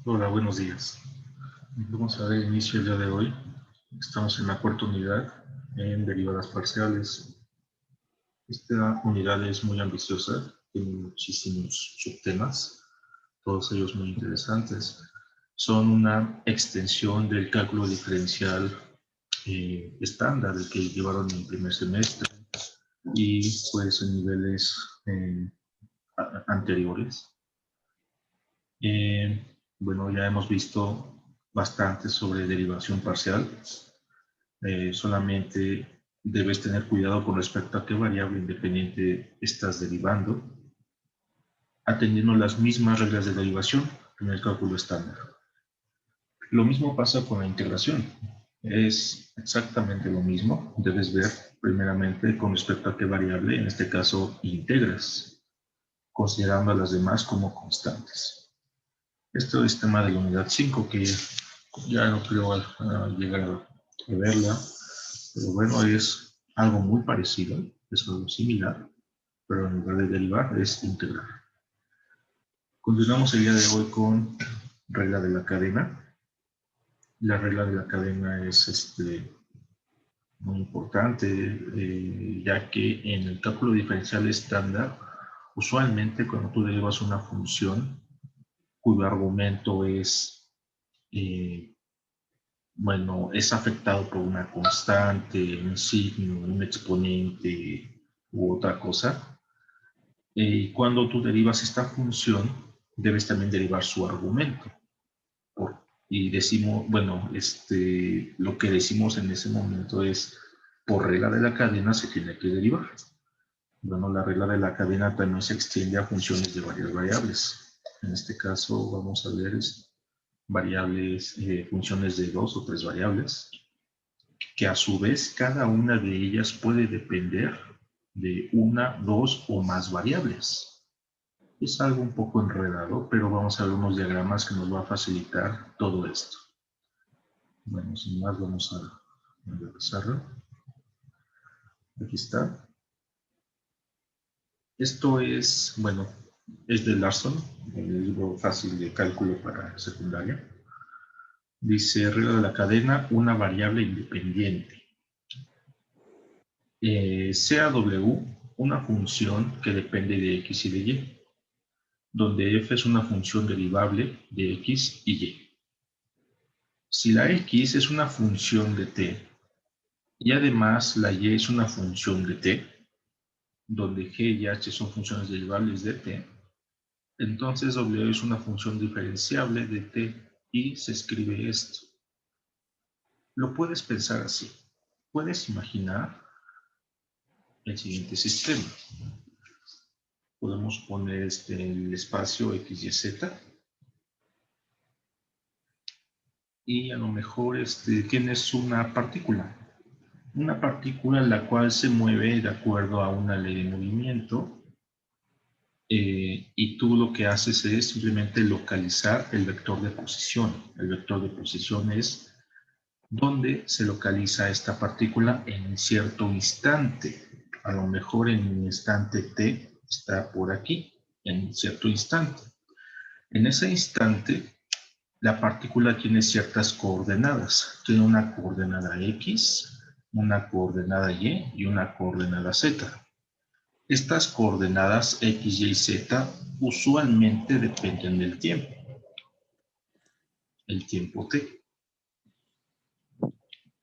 Hola, buenos días. Vamos a dar inicio el día de hoy. Estamos en la cuarta unidad en derivadas parciales. Esta unidad es muy ambiciosa, tiene muchísimos subtemas, todos ellos muy interesantes. Son una extensión del cálculo diferencial estándar, el que llevaron en el primer semestre y pues en niveles eh, anteriores. Bueno, ya hemos visto bastante sobre derivación parcial. Solamente debes tener cuidado con respecto a qué variable independiente estás derivando, atendiendo las mismas reglas de derivación en el cálculo estándar. Lo mismo pasa con la integración. Es exactamente lo mismo. Debes ver primeramente con respecto a qué variable, en este caso, integras, considerando a las demás como constantes. Esto es tema de la unidad 5, que ya no creo llegar a verla, pero bueno, es algo muy parecido, es algo similar, pero en lugar de derivar es integrar. Continuamos el día de hoy con regla de la cadena. La regla de la cadena es muy importante, ya que en el cálculo diferencial estándar, usualmente cuando tú derivas una función cuyo argumento es bueno, es afectado por una constante, un signo, un exponente u otra cosa. Y cuando tú derivas esta función, debes también derivar su argumento. Y decimos, bueno, lo que decimos en ese momento es, por regla de la cadena se tiene que derivar. Bueno, la regla de la cadena también se extiende a funciones de varias variables. En este caso vamos a ver variables, funciones de 2 o 3 variables, que a su vez cada una de ellas puede depender de una, dos o más variables. Es algo un poco enredado, pero vamos a ver unos diagramas que nos va a facilitar todo esto. Bueno, sin más vamos a empezarlo. Aquí está. Esto es, bueno, es de Larson, el libro fácil de cálculo para secundaria. Dice, regla de la cadena, una variable independiente. Sea W una función que depende de X y de Y, donde f es una función derivable de X y Y. Si la X es una función de t y además la Y es una función de t, donde G y H son funciones derivables de t, entonces W es una función diferenciable de t y se escribe esto. Lo puedes pensar así. Puedes imaginar el siguiente sistema. Podemos poner el espacio X, Y, Z. Y a lo mejor tienes una partícula en la cual se mueve de acuerdo a una ley de movimiento, y tú lo que haces es simplemente localizar el vector de posición. El vector de posición es dónde se localiza esta partícula en cierto instante. A lo mejor en un instante t está por aquí, en cierto instante. En ese instante, la partícula tiene ciertas coordenadas. Tiene una coordenada X, una coordenada Y y una coordenada Z. Estas coordenadas X, Y y Z usualmente dependen del tiempo, el tiempo t.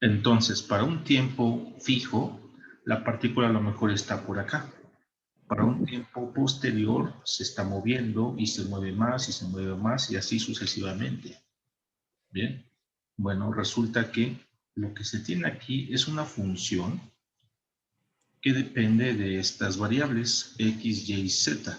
Entonces, para un tiempo fijo, la partícula a lo mejor está por acá. Para un tiempo posterior se está moviendo y se mueve más y se mueve más y así sucesivamente. Bien, bueno, resulta que lo que se tiene aquí es una función que depende de estas variables X, Y y Z.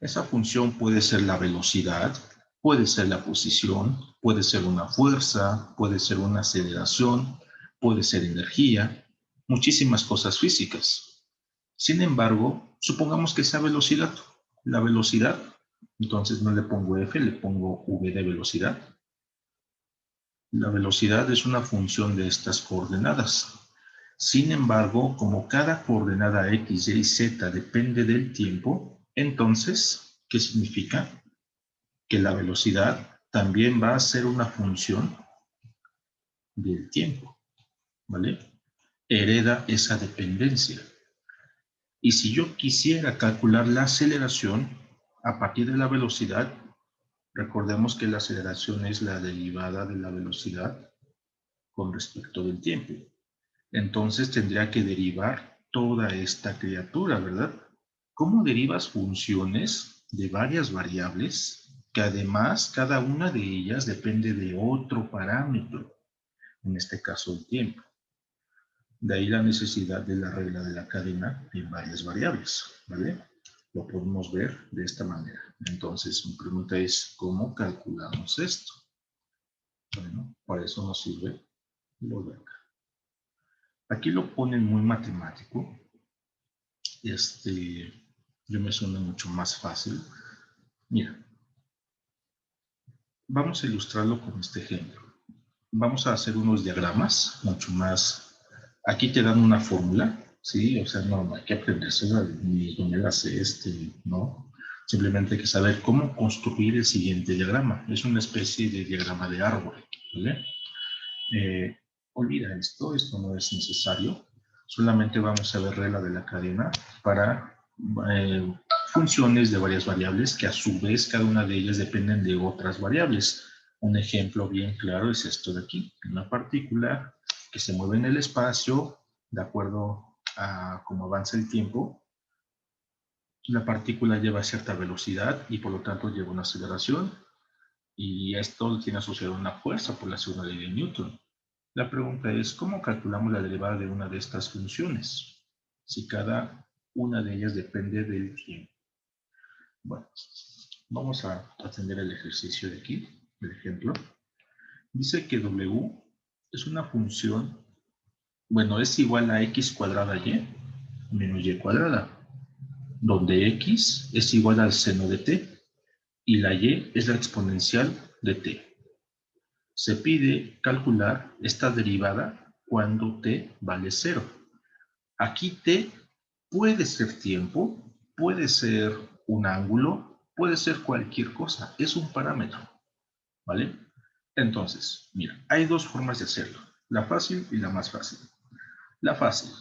Esa función puede ser la velocidad, puede ser la posición, puede ser una fuerza, puede ser una aceleración, puede ser energía, muchísimas cosas físicas. Sin embargo, supongamos que sea velocidad. La velocidad, entonces no le pongo F, le pongo V de velocidad. La velocidad es una función de estas coordenadas. Sin embargo, como cada coordenada X, Y y Z depende del tiempo, entonces, ¿qué significa? Que la velocidad también va a ser una función del tiempo, ¿vale? Hereda esa dependencia. Y si yo quisiera calcular la aceleración a partir de la velocidad, recordemos que la aceleración es la derivada de la velocidad con respecto del tiempo. Entonces tendría que derivar toda esta criatura, ¿verdad? ¿Cómo derivas funciones de varias variables que además cada una de ellas depende de otro parámetro, en este caso el tiempo? De ahí la necesidad de la regla de la cadena en varias variables, ¿vale? Lo podemos ver de esta manera. Entonces, mi pregunta es, ¿cómo calculamos esto? Bueno, para eso nos sirve lo de acá. Aquí lo ponen muy matemático. Yo me suena mucho más fácil. Mira, vamos a ilustrarlo con este ejemplo. Vamos a hacer unos diagramas mucho más. Aquí te dan una fórmula, ¿sí? O sea, no hay que aprendérsela ni yo me la sé, ¿no? Simplemente hay que saber cómo construir el siguiente diagrama. Es una especie de diagrama de árbol, ¿vale? Olvida esto no es necesario. Solamente vamos a ver regla de la cadena para funciones de varias variables que a su vez cada una de ellas dependen de otras variables. Un ejemplo bien claro es esto de aquí. Una partícula que se mueve en el espacio de acuerdo a cómo avanza el tiempo. La partícula lleva cierta velocidad y por lo tanto lleva una aceleración. Y esto tiene asociado una fuerza por la segunda ley de Newton. La pregunta es, ¿cómo calculamos la derivada de una de estas funciones? Si cada una de ellas depende del tiempo. Bueno, vamos a atender el ejercicio de aquí, el ejemplo. Dice que W es una función, bueno, es igual a x cuadrada y menos y cuadrada, donde x es igual al seno de t y la y es la exponencial de t. Se pide calcular esta derivada cuando t vale 0. Aquí t puede ser tiempo, puede ser un ángulo, puede ser cualquier cosa. Es un parámetro, ¿vale? Entonces, mira, hay dos formas de hacerlo. La fácil y la más fácil. La fácil.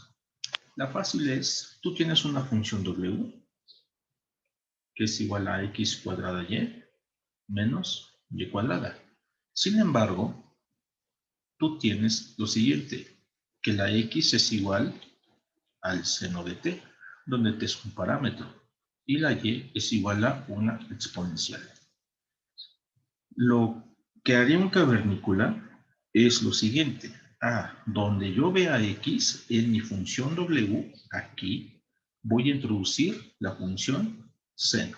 La fácil es, tú tienes una función w, que es igual a x cuadrada y menos y cuadrada. Sin embargo, tú tienes lo siguiente, que la x es igual al seno de t, donde t es un parámetro, y la y es igual a una exponencial. Lo que haría un cavernícola es lo siguiente. Donde yo vea x en mi función w, aquí, voy a introducir la función seno.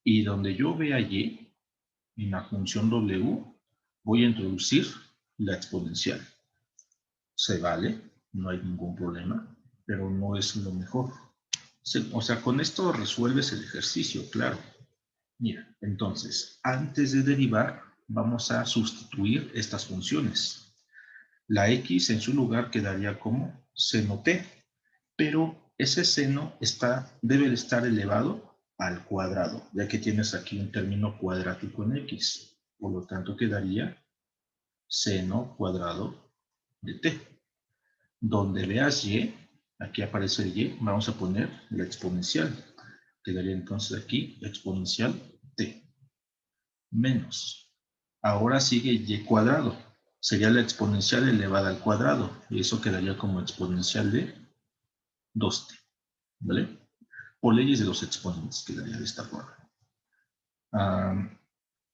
Y donde yo vea y, en la función w, voy a introducir la exponencial. Se vale, no hay ningún problema, pero no es lo mejor. O sea, con esto resuelves el ejercicio, claro. Mira, entonces, antes de derivar, vamos a sustituir estas funciones. La x en su lugar quedaría como seno t, pero ese seno debe de estar elevado al cuadrado, ya que tienes aquí un término cuadrático en x. Por lo tanto, quedaría seno cuadrado de t. Donde veas y, aquí aparece el y, vamos a poner la exponencial. Quedaría entonces aquí exponencial t. Menos. Ahora sigue y cuadrado. Sería la exponencial elevada al cuadrado. Y eso quedaría como exponencial de 2t. ¿Vale? Por leyes de los exponentes quedaría de esta forma.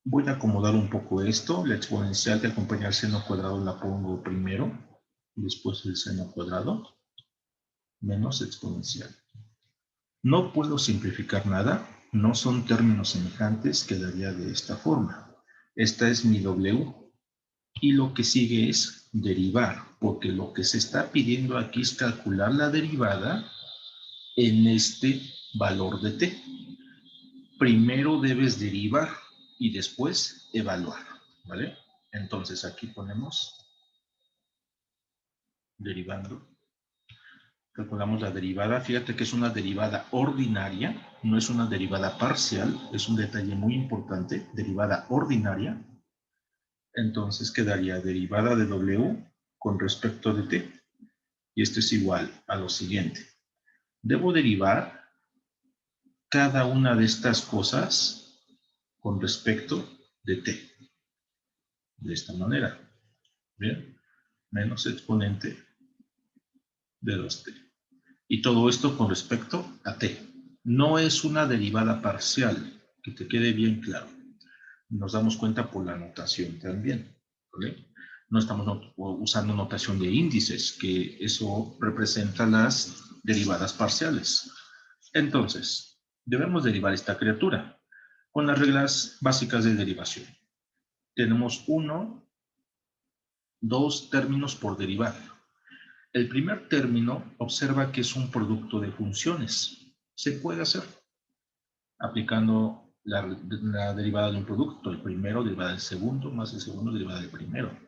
Voy a acomodar un poco esto. La exponencial que acompaña al seno cuadrado la pongo primero. Después el seno cuadrado. Menos exponencial. No puedo simplificar nada, no son términos semejantes, quedaría de esta forma. Esta es mi W. Y lo que sigue es derivar, porque lo que se está pidiendo aquí es calcular la derivada en este valor de t. Primero debes derivar y después evaluar, ¿vale? Entonces aquí ponemos derivando. calculamos la derivada. Fíjate que es una derivada ordinaria, no es una derivada parcial, es un detalle muy importante, derivada ordinaria. Entonces quedaría derivada de W con respecto de T. Y esto es igual a lo siguiente. Debo derivar cada una de estas cosas con respecto de T. De esta manera. Bien. Menos exponente de 2T. Y todo esto con respecto a T. No es una derivada parcial, que te quede bien claro. Nos damos cuenta por la notación también. ¿Vale? No estamos usando notación de índices, que eso representa las derivadas parciales. Entonces, debemos derivar esta criatura con las reglas básicas de derivación. Tenemos dos términos por derivar. El primer término, observa que es un producto de funciones. Se puede hacer aplicando la derivada de un producto. El primero derivada del segundo, más el segundo derivada del primero.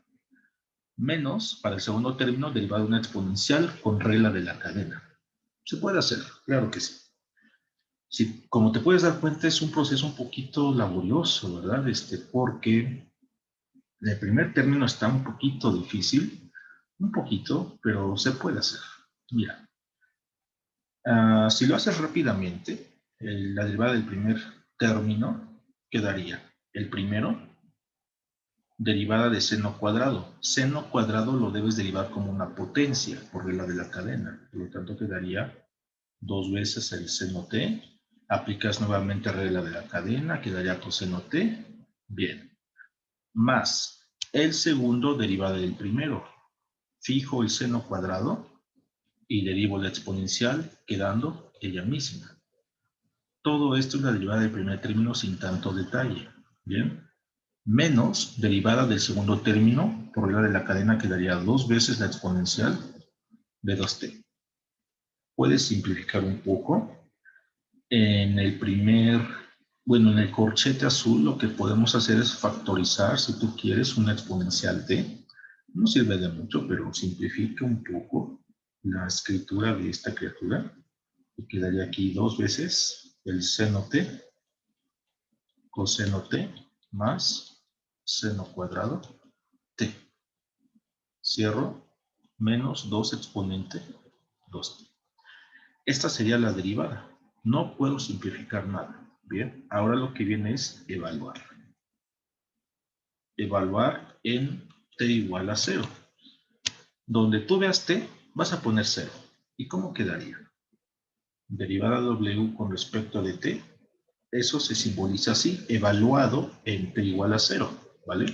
Menos, para el segundo término, derivada de una exponencial con regla de la cadena. Se puede hacer, claro que sí. Sí, como te puedes dar cuenta, es un proceso un poquito laborioso, ¿verdad? Porque el primer término está un poquito difícil, un poquito, pero se puede hacer. Mira, si lo haces rápidamente, la derivada del primer término quedaría el primero, derivada de seno cuadrado. Seno cuadrado lo debes derivar como una potencia por regla de la cadena. Por lo tanto, quedaría 2 veces el seno t. Aplicas nuevamente regla de la cadena, quedaría coseno t. Bien. Más el segundo derivada del primero. Fijo el seno cuadrado y derivo la exponencial, quedando ella misma. Todo esto es la derivada del primer término sin tanto detalle. Bien. Menos derivada del segundo término, por regla de la cadena quedaría 2 veces la exponencial de 2t. Puedes simplificar un poco. En el en el corchete azul lo que podemos hacer es factorizar, si tú quieres, una exponencial t. No sirve de mucho, pero simplifica un poco la escritura de esta criatura. Y quedaría aquí 2 veces el seno t, coseno t, más seno cuadrado t. Cierro, menos 2 exponente 2t. Esta sería la derivada. No puedo simplificar nada. Bien, ahora lo que viene es evaluar. Evaluar en t igual a 0. Donde tú veas t, vas a poner 0. ¿Y cómo quedaría? Derivada w con respecto de t. Eso se simboliza así, evaluado en t igual a 0. ¿Vale?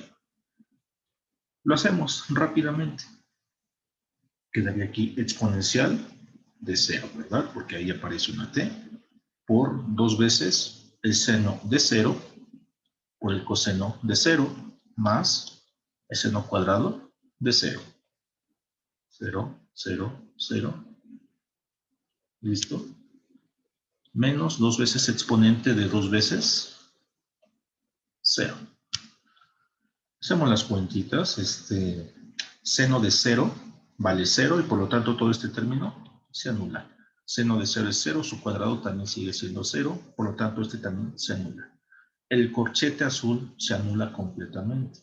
Lo hacemos rápidamente. Quedaría aquí exponencial de 0, ¿verdad? Porque ahí aparece una t. Por 2 veces el seno de 0 por el coseno de 0 más el seno cuadrado de 0. 0, 0, 0. ¿Listo? Menos 2 veces exponente de 2 veces 0. Hacemos las cuentitas. Seno de 0 vale 0 y por lo tanto todo este término se anula. Seno de 0 es 0, su cuadrado también sigue siendo 0, por lo tanto este también se anula. El corchete azul se anula completamente,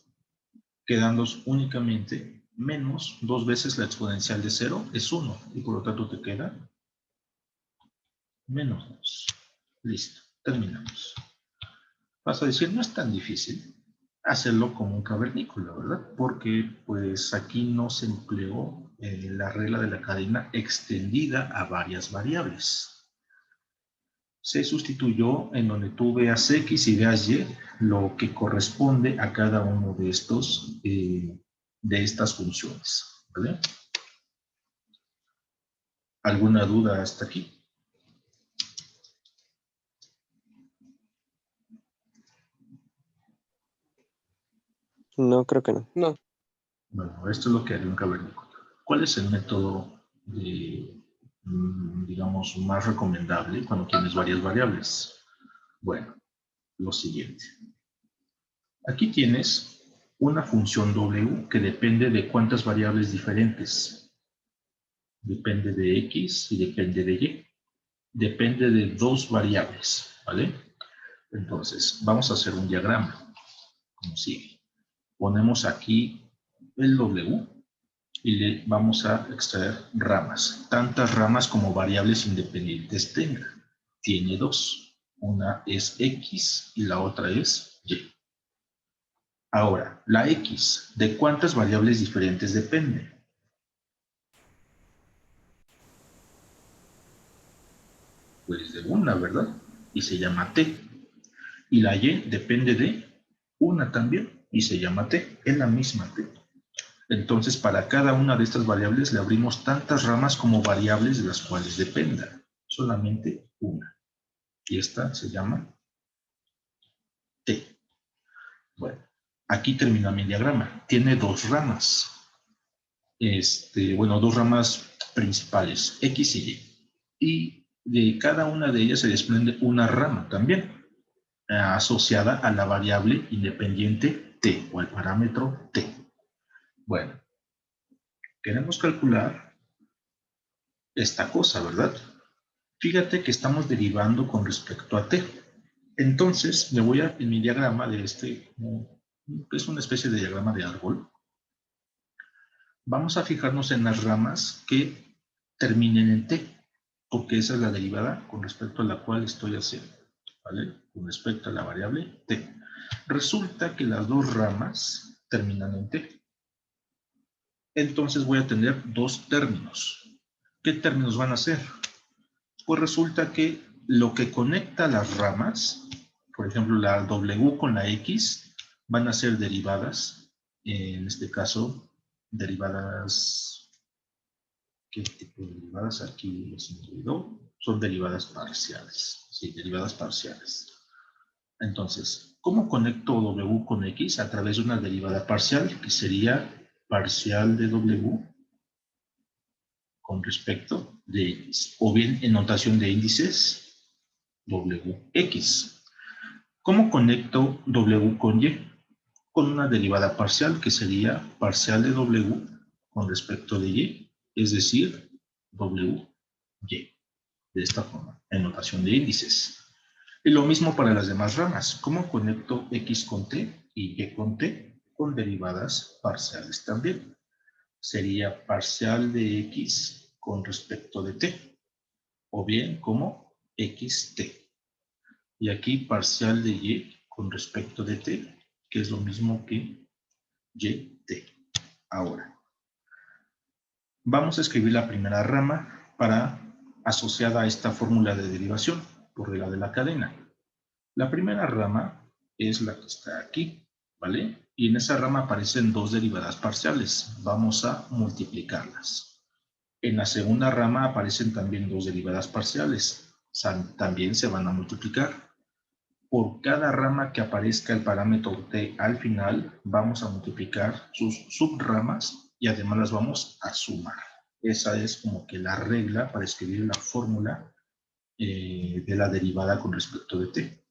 quedando únicamente menos 2 veces la exponencial de 0 es 1, y por lo tanto te queda menos 2. Listo, terminamos. Vas a decir, no es tan difícil hacerlo como un cavernícola, ¿verdad? Porque pues aquí no se empleó la regla de la cadena extendida a varias variables. Se sustituyó en donde tú veas X y veas Y lo que corresponde a cada uno de estas funciones, ¿vale? ¿Alguna duda hasta aquí? No, creo que no. No. Bueno, esto es lo que haría un cavernícola. ¿Cuál es el método digamos, más recomendable cuando tienes varias variables? Bueno, lo siguiente. Aquí tienes una función W que depende de cuántas variables diferentes. depende de X y depende de Y. Depende de dos variables, ¿vale? Entonces, vamos a hacer un diagrama, como sigue. Ponemos aquí el W y le vamos a extraer ramas. Tantas ramas como variables independientes tenga. Tiene dos. Una es X y la otra es Y. Ahora, la X, ¿de cuántas variables diferentes depende? Pues de una, ¿verdad? Y se llama T. Y la Y depende de una también y se llama T. Es la misma T. Entonces, para cada una de estas variables le abrimos tantas ramas como variables de las cuales dependa. Solamente una. Y esta se llama T. Bueno, aquí termina mi diagrama. Tiene dos ramas. Bueno, dos ramas principales, X y Y. Y de cada una de ellas se desprende una rama también, asociada a la variable independiente T, o al parámetro T. Bueno, queremos calcular esta cosa, ¿verdad? Fíjate que estamos derivando con respecto a T. Entonces, en mi diagrama de es una especie de diagrama de árbol, vamos a fijarnos en las ramas que terminen en T, porque esa es la derivada con respecto a la cual estoy haciendo, ¿vale? Con respecto a la variable T. Resulta que las dos ramas terminan en T. Entonces voy a tener dos términos. ¿Qué términos van a ser? Pues resulta que lo que conecta las ramas, por ejemplo, la W con la X, van a ser derivadas, en este caso, derivadas, ¿qué tipo de derivadas? Aquí los incluido, son derivadas parciales, sí, derivadas parciales. Entonces, ¿cómo conecto W con X? A través de una derivada parcial, que sería parcial de W con respecto de X, o bien en notación de índices, WX. ¿Cómo conecto W con Y? Con una derivada parcial que sería parcial de W con respecto de Y, es decir, WY. De esta forma, en notación de índices. Y lo mismo para las demás ramas. ¿Cómo conecto X con T y Y con T? Con derivadas parciales también. Sería parcial de X con respecto de T, o bien como XT. Y aquí parcial de Y con respecto de T, que es lo mismo que YT. Ahora, vamos a escribir la primera rama asociada a esta fórmula de derivación por la de la cadena. La primera rama es la que está aquí, ¿vale? Y en esa rama aparecen dos derivadas parciales. Vamos a multiplicarlas. En la segunda rama aparecen también dos derivadas parciales. También se van a multiplicar. Por cada rama que aparezca el parámetro t al final, vamos a multiplicar sus subramas y además las vamos a sumar. Esa es como que la regla para escribir la fórmula de la derivada con respecto de t.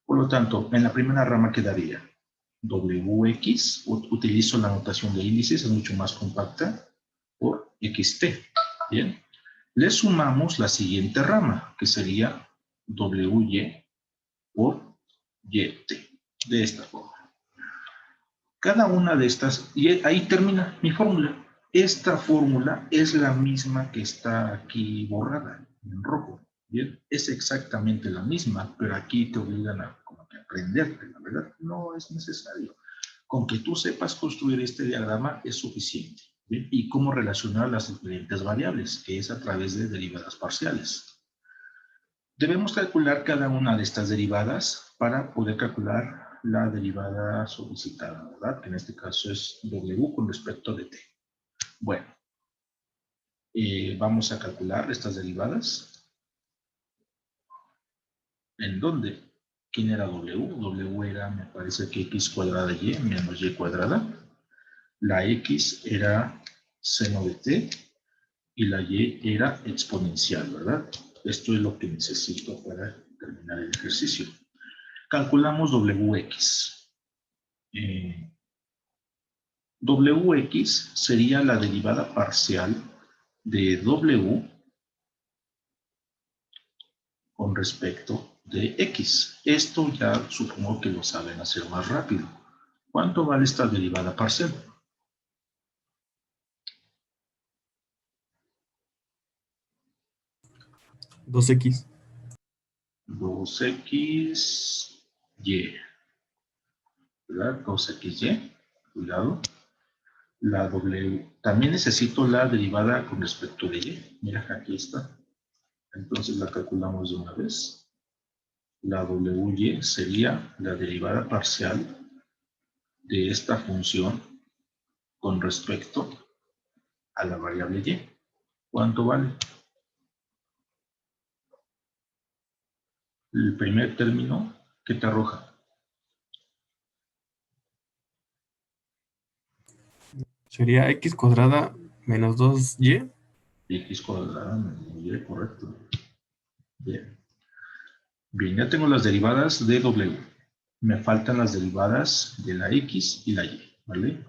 Por lo tanto, en la primera rama quedaría Wx, utilizo la notación de índices, es mucho más compacta, por xt. Bien. Le sumamos la siguiente rama, que sería Wy por yt, de esta forma. Cada una de estas, y ahí termina mi fórmula. Esta fórmula es la misma que está aquí borrada, en rojo. Bien, es exactamente la misma, pero aquí te obligan a como que aprenderte, la verdad, no es necesario. Con que tú sepas construir este diagrama es suficiente. ¿Bien? Y cómo relacionar las diferentes variables, que es a través de derivadas parciales. Debemos calcular cada una de estas derivadas para poder calcular la derivada solicitada, ¿verdad? Que en este caso es W con respecto de T. Bueno, vamos a calcular estas derivadas. ¿En dónde? ¿Quién era W? W era, me parece que X cuadrada Y menos Y cuadrada. La X era seno de T y la Y era exponencial, ¿verdad? Esto es lo que necesito para terminar el ejercicio. Calculamos Wx. Wx sería la derivada parcial de W con respecto de X. Esto ya supongo que lo saben hacer más rápido. ¿Cuánto vale esta derivada parcial? 2x. 2xy, ¿verdad? 2xy, cuidado. La W, también necesito la derivada con respecto de y. Mira, aquí está. Entonces la calculamos de una vez. La WY sería la derivada parcial de esta función con respecto a la variable y. ¿Cuánto vale? El primer término, ¿qué te arroja? Sería x cuadrada menos 2y. X cuadrada menos y, correcto. Bien. Bien, ya tengo las derivadas de W. Me faltan las derivadas de la X y la Y, ¿vale?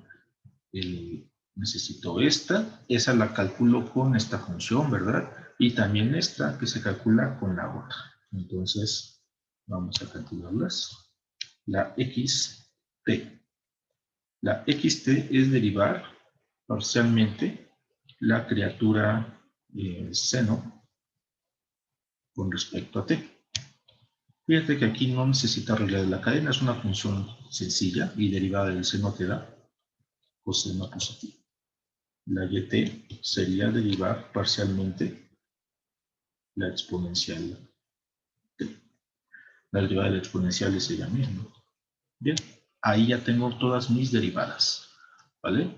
Necesito esa la calculo con esta función, ¿verdad? Y también esta que se calcula con la otra. Entonces, vamos a calcularlas. La xt. La xt es derivar parcialmente la criatura seno con respecto a t. Fíjate que aquí no necesita regla de la cadena, es una función sencilla y derivada del seno te da coseno positivo. La yt sería derivar parcialmente la exponencial t. La derivada de la exponencial es ella misma. Bien, ahí ya tengo todas mis derivadas, ¿vale?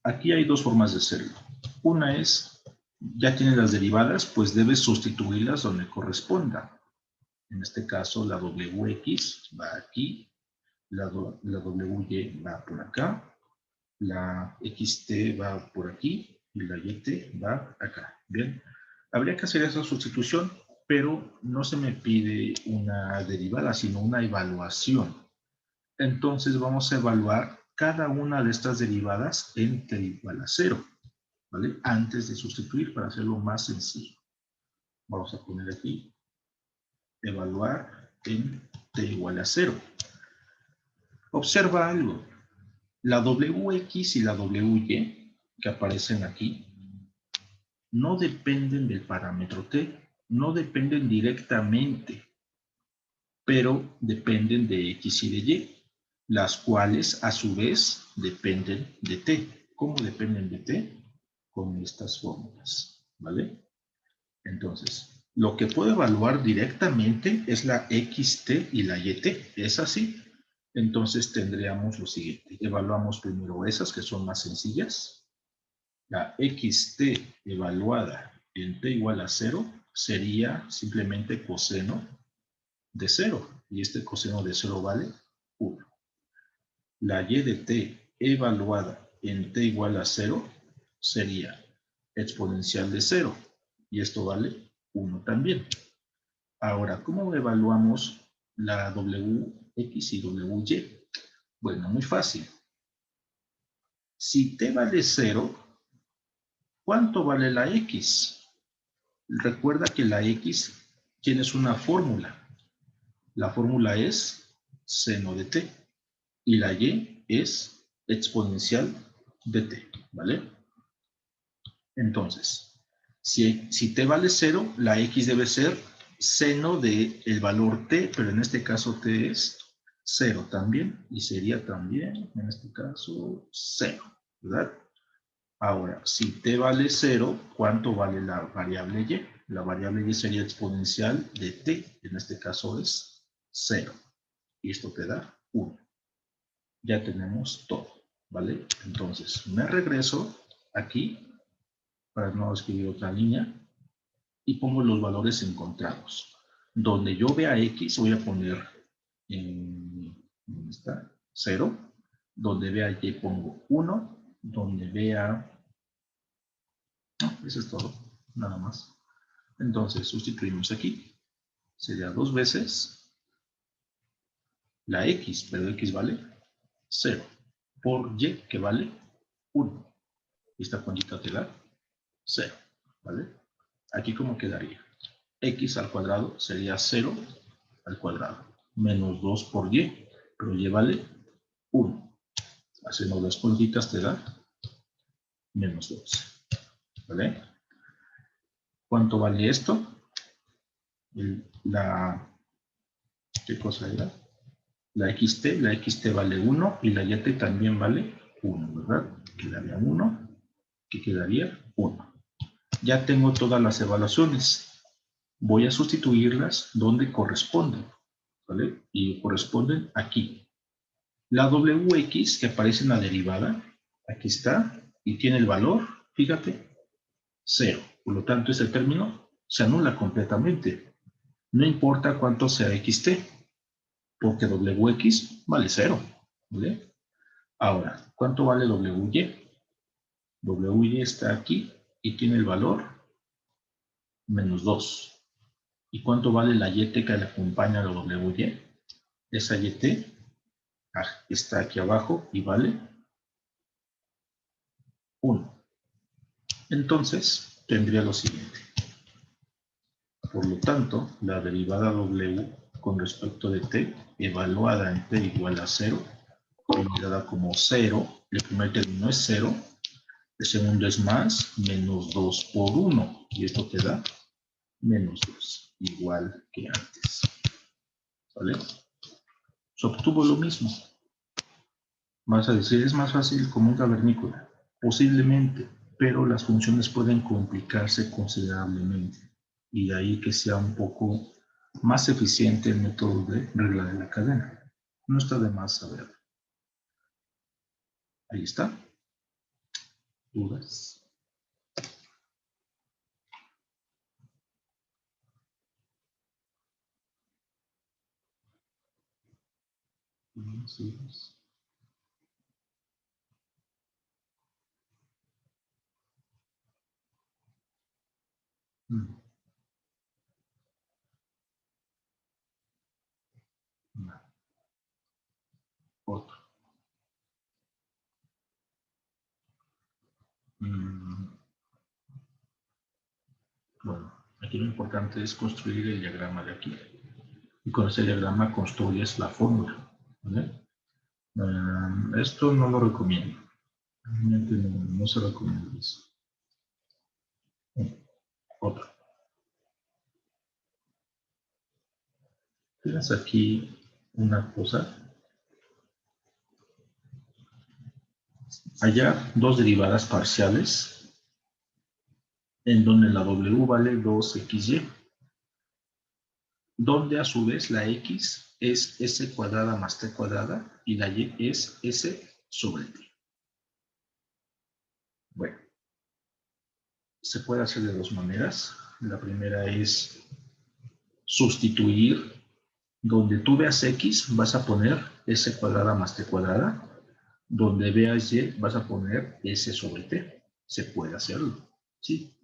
Aquí hay dos formas de hacerlo. Una es, ya tienes las derivadas, pues debes sustituirlas donde corresponda. En este caso, la wx va aquí, la wy va por acá, la xt va por aquí y la yt va acá. Bien, habría que hacer esa sustitución, pero no se me pide una derivada, sino una evaluación. Entonces vamos a evaluar cada una de estas derivadas en t igual a 0, ¿vale? Antes de sustituir para hacerlo más sencillo. Vamos a poner aquí, evaluar en t igual a 0. Observa algo. La wx y la wy que aparecen aquí no dependen del parámetro t, no dependen directamente, pero dependen de x y de y, las cuales a su vez dependen de t. ¿Cómo dependen de t? Con estas fórmulas, ¿vale? Entonces, lo que puedo evaluar directamente es la xt y la yt, ¿es así? Entonces tendríamos lo siguiente, evaluamos primero esas que son más sencillas. La xt evaluada en t igual a 0 sería simplemente coseno de 0, y este coseno de 0 vale 1. La y de t evaluada en t igual a 0 sería exponencial de 0, y esto vale 1 también. Ahora, ¿cómo evaluamos la wx y wy? Bueno, muy fácil. Si t vale 0, ¿cuánto vale la x? Recuerda que la x tienes una fórmula. La fórmula es seno de t y la y es exponencial de t, ¿vale? Entonces, si t vale 0, la x debe ser seno del valor t, pero en este caso t es 0 también, y sería también, en este caso, 0, ¿verdad? Ahora, si t vale 0, ¿cuánto vale la variable y? La variable y sería exponencial de t, en este caso es 0, y esto te da 1. Ya tenemos todo, ¿vale? Entonces, me regreso aquí, para no escribir otra línea, y pongo los valores encontrados. Donde yo vea x, voy a poner ¿dónde está? 0. Donde vea y pongo 1. Donde vea... No, eso es todo, nada más. Entonces, sustituimos aquí. Sería 2 veces la x, pero x vale 0, por y, que vale 1. Y esta cuantita te da 0, ¿vale? Aquí, ¿cómo quedaría? X al cuadrado sería 0 al cuadrado, menos 2 por y, pero y vale 1. Hacemos las cuentitas, te da menos 2, ¿vale? ¿Cuánto vale esto? ¿Qué cosa era? La xt vale 1 y la yt también vale 1, ¿verdad? Quedaría 1, que quedaría 1. Ya tengo todas las evaluaciones. Voy a sustituirlas donde corresponden, ¿vale? Y corresponden aquí. La wx que aparece en la derivada, aquí está, y tiene el valor, fíjate, 0. Por lo tanto, ese término se anula completamente. No importa cuánto sea xt, porque wx vale 0, ¿vale? Ahora, ¿cuánto vale wy? Wy está aquí y tiene el valor menos 2. ¿Y cuánto vale la yt que le acompaña a la wy? Esa yt está aquí abajo y vale 1. Entonces, tendría lo siguiente. Por lo tanto, la derivada w con respecto de t, evaluada en t igual a 0, dada como 0, el primer término es 0, el segundo es más, menos 2 por 1, y esto te da menos 2, igual que antes. ¿Vale? Se obtuvo lo mismo. Vas a decir, es más fácil como un cavernícola. Posiblemente, pero las funciones pueden complicarse considerablemente. Y de ahí que sea un poco más eficiente el método de regla de la cadena. No está de más saberlo. Ahí está. ¿Dudas? Sí. No. Otro. Bueno, aquí lo importante es construir el diagrama de aquí. Y con ese diagrama construyes la fórmula. ¿Vale? Esto no lo recomiendo. Realmente no se recomienda eso. Otro. Tienes aquí una cosa. Hallar dos derivadas parciales en donde la w vale 2xy, donde a su vez la x es s cuadrada más t cuadrada y la y es s sobre t. Bueno, se puede hacer de dos maneras. La primera es sustituir. Donde tú veas x, vas a poner s cuadrada más t cuadrada. Donde veas y, vas a poner s sobre t. Se puede hacerlo, sí.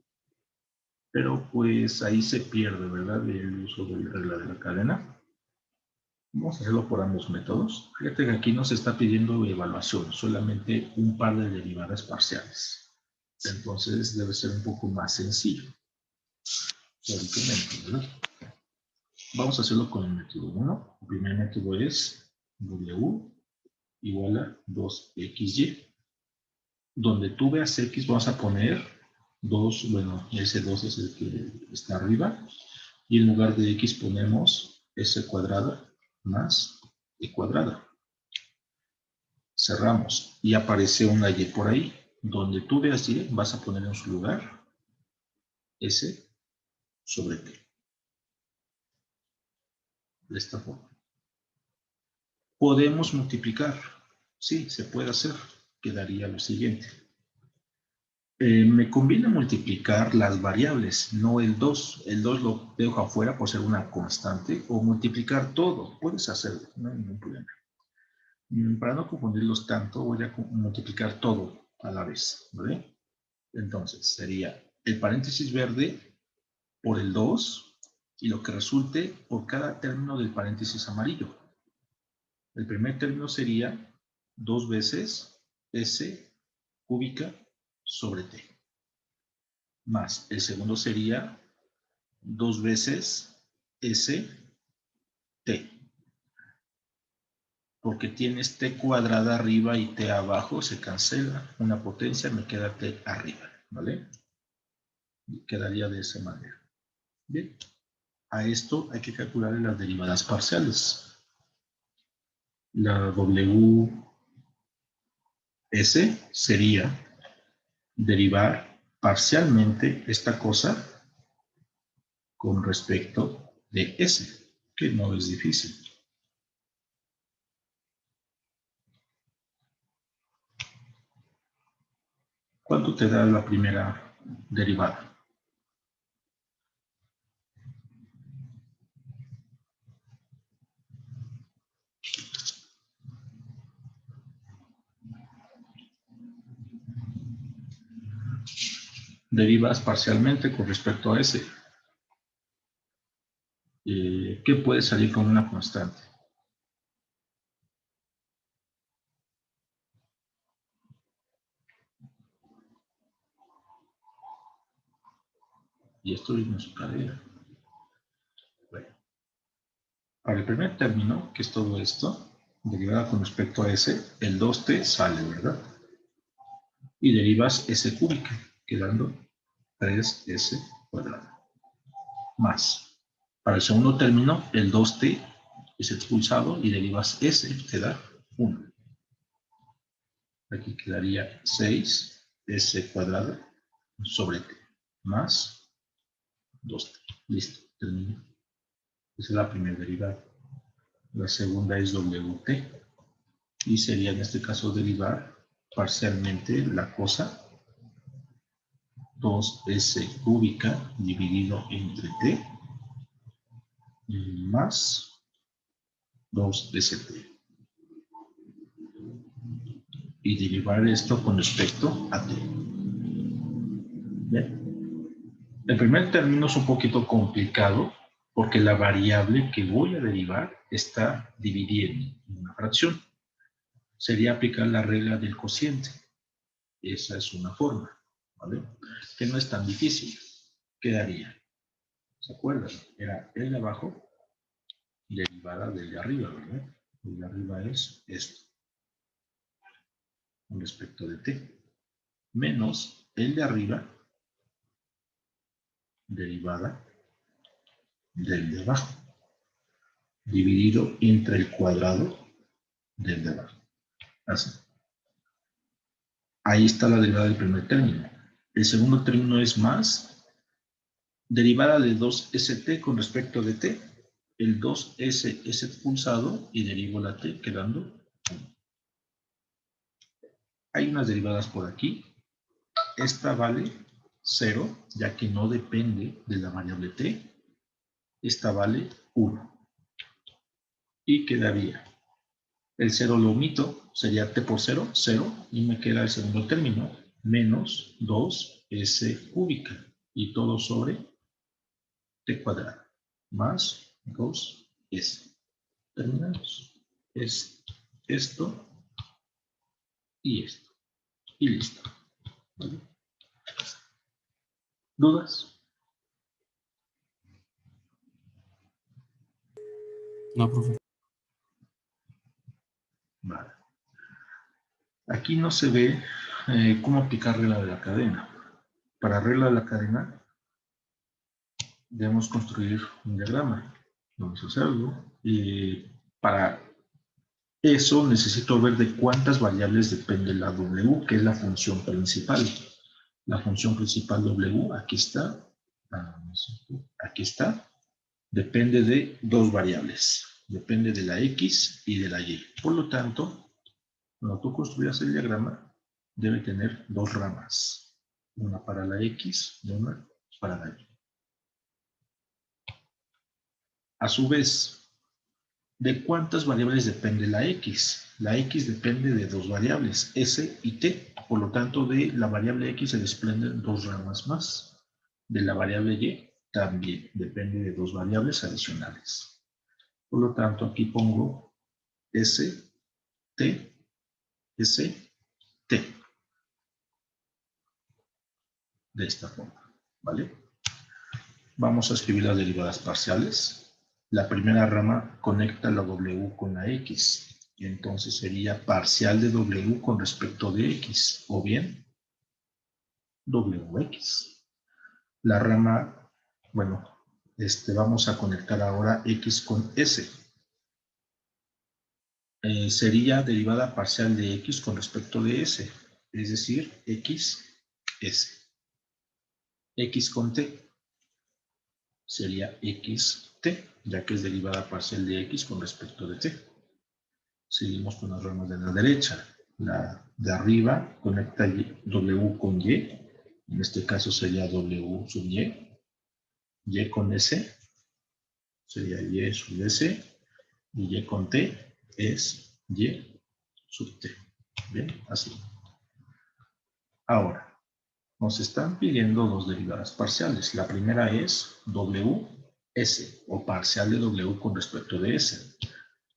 Pero pues ahí se pierde, ¿verdad? El uso de la regla de la cadena. Vamos a hacerlo por ambos métodos. Fíjate que aquí no se está pidiendo evaluación, solamente un par de derivadas parciales. Entonces debe ser un poco más sencillo. Teóricamente, ¿verdad? Vamos a hacerlo con el método 1. El primer método es w igual a 2xy. Donde tú veas x, vamos a poner 2, bueno, ese 2 es el que está arriba. Y en lugar de x ponemos s cuadrada más e cuadrada. Cerramos y aparece una y por ahí. Donde tú veas y, vas a poner en su lugar s sobre t. De esta forma. Podemos multiplicar. Sí, se puede hacer. Quedaría lo siguiente. Me conviene multiplicar las variables, no el 2. El 2 lo dejo afuera por ser una constante. O multiplicar todo. Puedes hacerlo, no hay ningún problema. Para no confundirlos tanto, voy a multiplicar todo a la vez, ¿vale? Entonces, sería el paréntesis verde por el 2 y lo que resulte por cada término del paréntesis amarillo. El primer término sería 2 veces s cúbica sobre t. Más, el segundo sería 2 veces s t. Porque tienes t cuadrada arriba y t abajo, se cancela. Una potencia, me queda t arriba, ¿vale? Y quedaría de esa manera. Bien. A esto hay que calcular las derivadas parciales. La WS sería derivar parcialmente esta cosa con respecto de S, que no es difícil. ¿Cuánto te da la primera derivada? Derivas parcialmente con respecto a S. ¿Qué puede salir con una constante? Y esto es en su cadena. Bueno, para el primer término, que es todo esto, derivada con respecto a S, el 2t sale, ¿verdad? Y derivas S cúbica, quedando 3S cuadrada. Más. Para el segundo término, el 2t es expulsado y derivas S, te da 1. Aquí quedaría 6S cuadrada sobre t, más 2t. Listo, termino. Esa es la primera derivada. La segunda es WT. Y sería en este caso derivar parcialmente la cosa 2S cúbica dividido entre t más 2st. Y derivar esto con respecto a t. Bien. El primer término es un poquito complicado porque la variable que voy a derivar está dividiendo en una fracción. Sería aplicar la regla del cociente. Esa es una forma, ¿vale? Que no es tan difícil. Quedaría, ¿se acuerdan? Era el de abajo derivada del de arriba, ¿verdad? El de arriba es esto, con respecto de t, menos el de arriba derivada del de abajo, dividido entre el cuadrado del de abajo. Así. Ahí está la derivada del primer término. El segundo término es más derivada de 2st con respecto de t. El 2s es expulsado y derivo la t quedando 1. Hay unas derivadas por aquí. Esta vale 0, ya que no depende de la variable t. Esta vale 1. Y quedaría, el 0 lo omito, sería t por 0, 0, y me queda el segundo término, menos 2s cúbica, y todo sobre t cuadrado, más 2s. Terminamos. Es esto y esto. Y listo. ¿Vale? ¿Dudas? No, profe. Vale. Aquí no se ve cómo aplicar regla de la cadena. Para regla de la cadena debemos construir un diagrama. Vamos a hacerlo. Para eso necesito ver de cuántas variables depende la W, que es la función principal. La función principal W, aquí está. Aquí está. Depende de dos variables. Depende de la X y de la Y. Por lo tanto, cuando tú construyas el diagrama, debe tener dos ramas. Una para la X y una para la Y. A su vez, ¿de cuántas variables depende la X? La X depende de dos variables, S y T. Por lo tanto, de la variable X se desprenden dos ramas más. De la variable Y también depende de dos variables adicionales. Por lo tanto, aquí pongo S, T, S, T. de esta forma, ¿vale? Vamos a escribir las derivadas parciales. La primera rama conecta la W con la X. Y entonces sería parcial de W con respecto de X. O bien, WX. La rama, bueno, vamos a conectar ahora X con S. Sería derivada parcial de X con respecto de S. Es decir, X, S. X con T sería XT, ya que es derivada parcial de X con respecto de T. Seguimos con las ramas de la derecha. La de arriba conecta W con Y. En este caso sería W sub Y. Y con S sería Y sub S. Y Y con T es Y sub T. Bien, así. Ahora, nos están pidiendo dos derivadas parciales. La primera es WS, o parcial de W con respecto de S.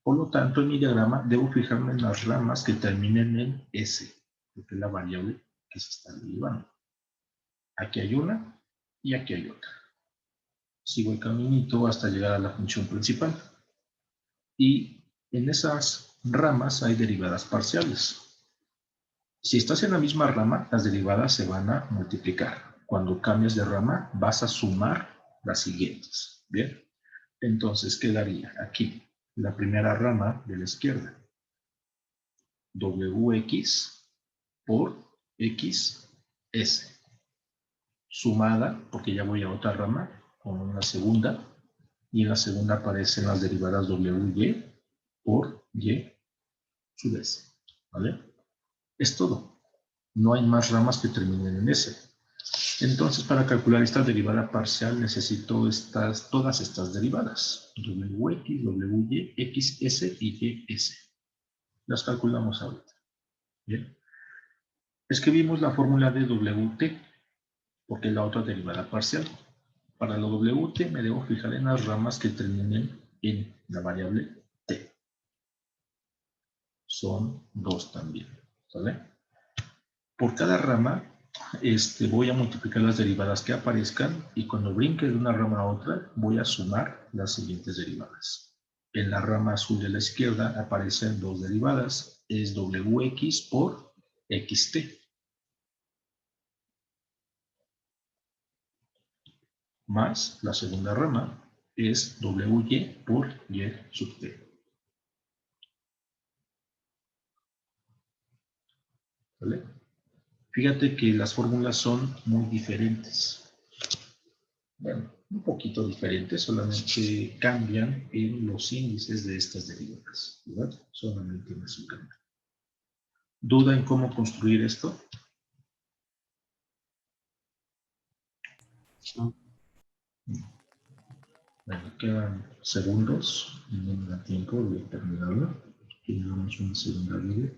Por lo tanto, en mi diagrama debo fijarme en las ramas que terminen en S, porque es la variable que se está derivando. Aquí hay una y aquí hay otra. Sigo el caminito hasta llegar a la función principal. Y en esas ramas hay derivadas parciales. Si estás en la misma rama, las derivadas se van a multiplicar. Cuando cambias de rama, vas a sumar las siguientes. Bien, entonces quedaría aquí la primera rama de la izquierda. WX por XS. Sumada, porque ya voy a otra rama, con una segunda. Y en la segunda aparecen las derivadas WY por Y sub S. ¿Vale? Es todo. No hay más ramas que terminen en S. Entonces, para calcular esta derivada parcial, necesito todas estas derivadas. WX, WY, XS y YS. Las calculamos ahorita. Bien. Escribimos la fórmula de WT, porque es la otra derivada parcial. Para la WT me debo fijar en las ramas que terminen en la variable T. Son dos también. ¿Sale? Por cada rama voy a multiplicar las derivadas que aparezcan y cuando brinque de una rama a otra voy a sumar las siguientes derivadas. En la rama azul de la izquierda aparecen dos derivadas, es WX por XT. Más la segunda rama es WY por Y sub T. ¿Vale? Fíjate que las fórmulas son muy diferentes. Bueno, un poquito diferentes, solamente cambian en los índices de estas derivadas, ¿verdad? Solamente en eso cambia. ¿Duda en cómo construir esto? No. Bueno, quedan segundos, no me da tiempo de terminarlo. Generamos una segunda vida.